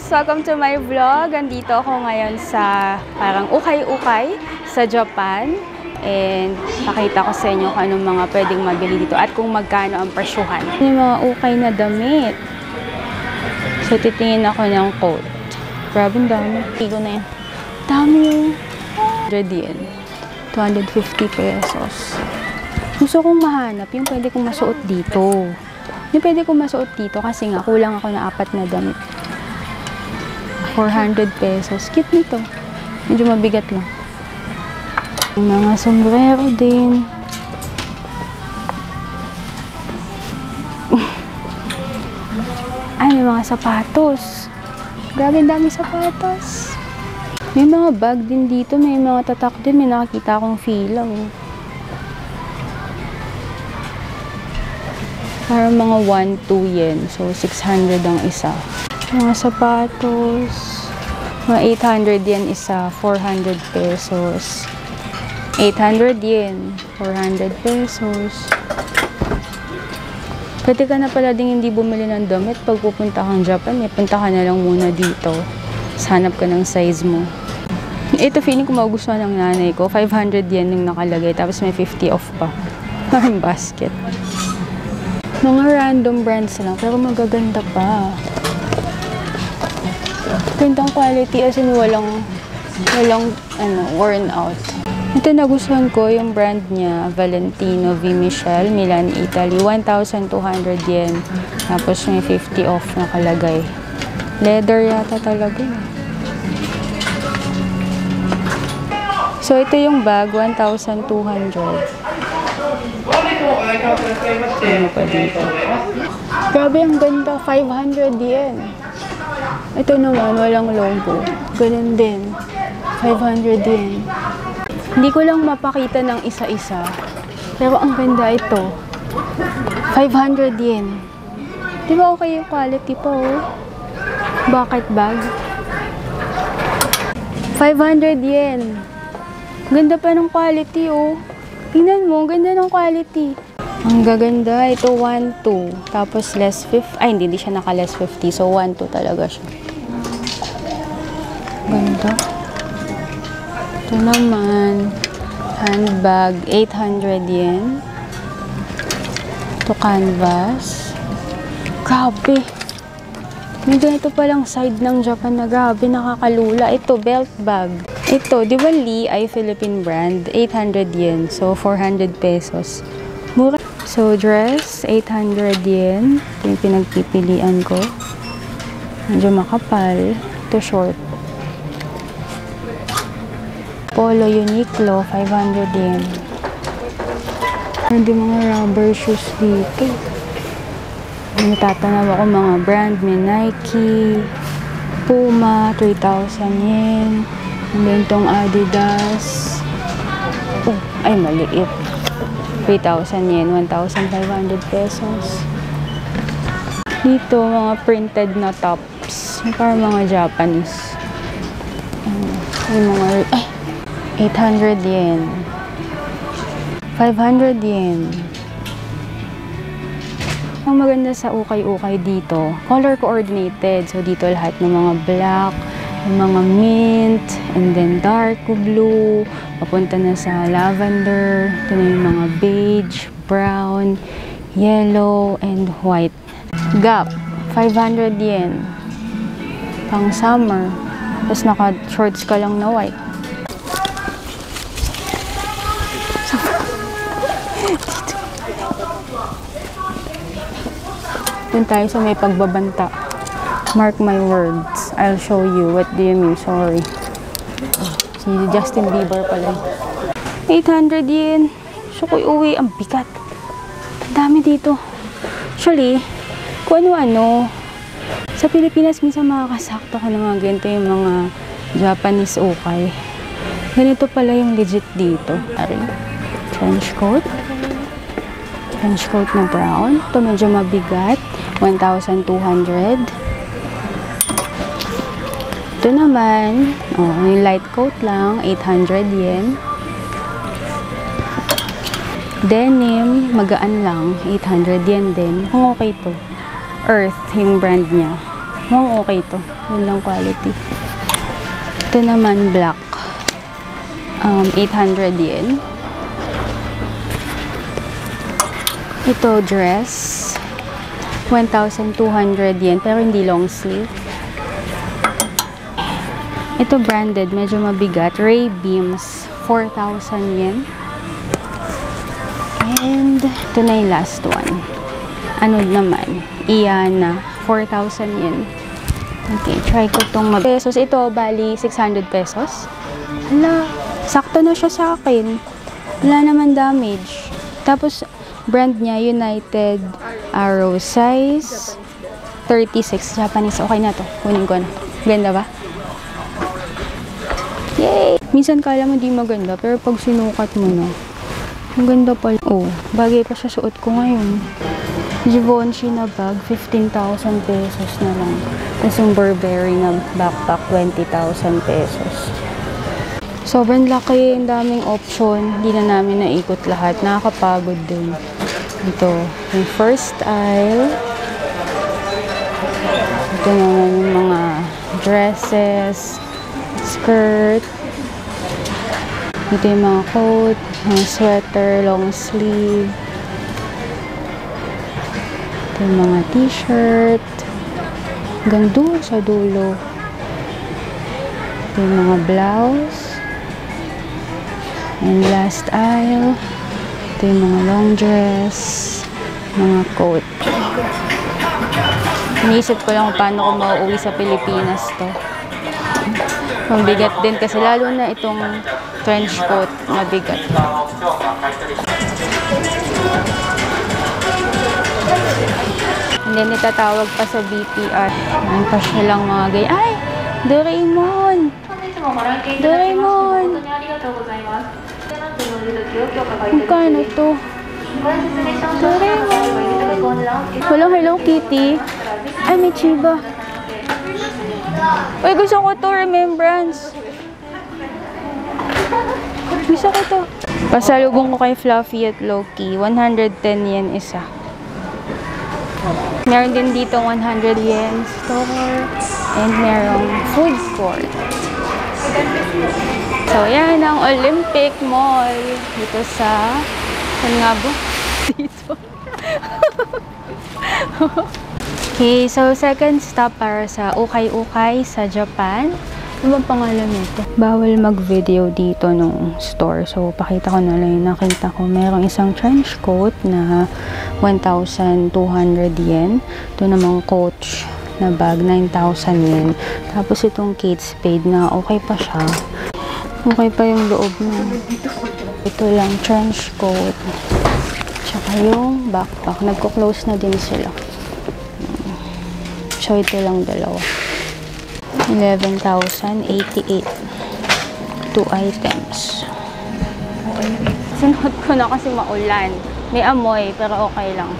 guys! Welcome to my vlog. Andito ako ngayon sa parang ukay-ukay sa Japan. And pakita ko sa inyo kung anong mga pwedeng mabili dito at kung magkano ang presyuhan. Yung mga ukay na damit. So titingin ako ng coat. Grabe ang dami. Kilo na yan. Dami yun. 100 yen. 250 pesos. Gusto kong mahanap yung pwede kong masuot dito. Yung pwede kong masuot dito kasi nga kulang ako na 4 na damit. 400 pesos. Cute nito. Medyo mabigat lang. Mga sombrero din. Ay, may mga sapatos. Grabe, dami sapatos. May mga bag din dito. May mga tatak din. May nakakita akong fila. Parang mga 1-2 yen. So, 600 ang isa. Mga sapatos. Mga 800 yen isa. 400 pesos. 800 yen. 400 pesos. Pwede ka na pala ding hindi bumili ng damit pag pupunta kang Japan. Punta ka na lang muna dito. Hanap ka ng size mo. Ito, feeling ko magugustuhan ng nanay ko. 500 yen yung nakalagay. Tapos may 50 off pa. Parang basket. Mga random brands lang, pero magaganda pa. Gandang quality as in walang worn out. Ito nagustuhan ko yung brand niya, Valentino V. Michel, Milan, Italy, 1,200 yen. Tapos may 50 off nakalagay. Leather yata talaga. So ito yung bag, 1,200. Ano pa dito? Grabe, ang ganda. 500 yen. Ito naman, walang logo. Ganun din. 500 yen. Hindi ko lang mapakita ng isa-isa. Pero ang ganda ito. 500 yen. Di ba okay yung quality po? Bucket bag. 500 yen. Ganda pa ng quality, oh. Tingnan mo, ganda ng quality. Ang gaganda. Ito 1-2. Tapos less 50. Ay, hindi siya naka less 50. So 1-2 talaga siya. Ganda. Ito naman. Handbag. 800 yen. Ito canvas. Grabe. May ganito palang side ng Japan na grabe. Nakakalula. Ito, belt bag. Ito, di ba Lee ay Philippine brand? 800 yen. So, 400 pesos. Mura. So, dress, 800 yen. Ito yung pinagpipilian ko. Medyo makapal. Ito, short. Polo Uniqlo, 500 yen. Hindi mga rubber shoes dito. Natatanaw ako mga brand. May Nike, Puma, 3,000 yen. And then tong Adidas. Oh, ay maliit. 3,000 yen, 1,500 pesos. Dito, mga printed na tops. Parang mga Japanese. Yung mga, 800 yen. 500 yen. Ang maganda sa ukay-ukay dito, color coordinated. So, dito lahat ng mga black, mga mint, and then dark blue, papunta na sa lavender, ito na yung mga beige, brown, yellow, and white. Gap, 500 yen. Pang summer. Tapos naka-shorts ka lang na white. Dun tayo sa may pagbabanta. Mark my words. I'll show you. What do you mean? Sorry. Si Justin Bieber pala. 800 yen. So, ko uwi. Ang bigat. Ang dami dito. Actually, kung ano-ano. Sa Pilipinas, minsan makakasakto ko na mga ganito yung mga Japanese ukay. Ganito pala yung legit dito. Trench coat. Trench coat na brown. Ito medyo mabigat. 1,200. Ito naman, yung light coat lang, 800 yen. Denim, magaan lang, 800 yen din. Kung okay to. Earth, yung brand niya. Mukhang okay to. Yun lang quality. Ito naman black. 800 yen. Ito dress. 1,200 yen. Pero hindi long sleeve. Ito branded. Medyo mabigat. Ray Beams. 4,000 yen. And ito na yung last one. Ano naman? Iana. 4,000 yen. Okay, try ko itong pesos. Ito, bali 600 pesos. Hala, sakto na siya sa akin. Wala naman damage. Tapos, brand niya, United Arrow. Size 36. Japanese. Okay na to. Kunin ko na. Ganda ba? Yay! Minsan kala mo di maganda, pero pag sinukat mo na, ang ganda pala. Oh, bagay pa sa suot ko ngayon. Givenchy na bag, 15,000 pesos na lang. Tapos yung Burberry na backpack, 20,000 pesos. Sobrang laki, ang daming option. Hindi na namin naikot lahat. Nakakapagod din. Ito, yung first aisle. Ito naman yung mga dresses, skirt. Ito yung mga coat, mga sweater, long sleeve. Ito yung mga t-shirt. Hanggang doon sa dulo. Ito yung mga blouse. And last aisle. Ito yung mga long dress. Mga coat. Iniisip ko lang kung paano ko mauuwi sa Pilipinas to. Mabigat din kasi lalo na itong trench coat. Mabigat. And then, itatawag pa sa BPR. Ayan pa silang mga gay. Ay! Doraemon! Doraemon! Magkano to? Doraemon! Walang Hello Kitty. Ay, may Chiba. Uy, gusto ko to. Remembrance. Gusto ko to. Pasalubong ko kay Fluffy at Loki. 110 yen isa. Meron din dito 100 yen store. And merong food court. So, yan ang Olympic Mall. Dito sa... Saan nga ba? Dito. Okay, so second stop para sa Ukay-Ukay sa Japan. Ano bang pangalan nito? Bawal mag-video dito nung store. So, pakita ko na lang yung nakita ko. Merong isang trench coat na 1,200 yen. Ito namang Coach na bag, 9,000 yen. Tapos itong Kate Spade na okay pa siya. Okay pa yung loob na. Ito lang, trench coat. Tsaka yung backpack. Nagko-close na din sila. So, ito lang dalawa. 11,088. 2 items. Sinuot ko na kasi maulan. May amoy, pero okay lang.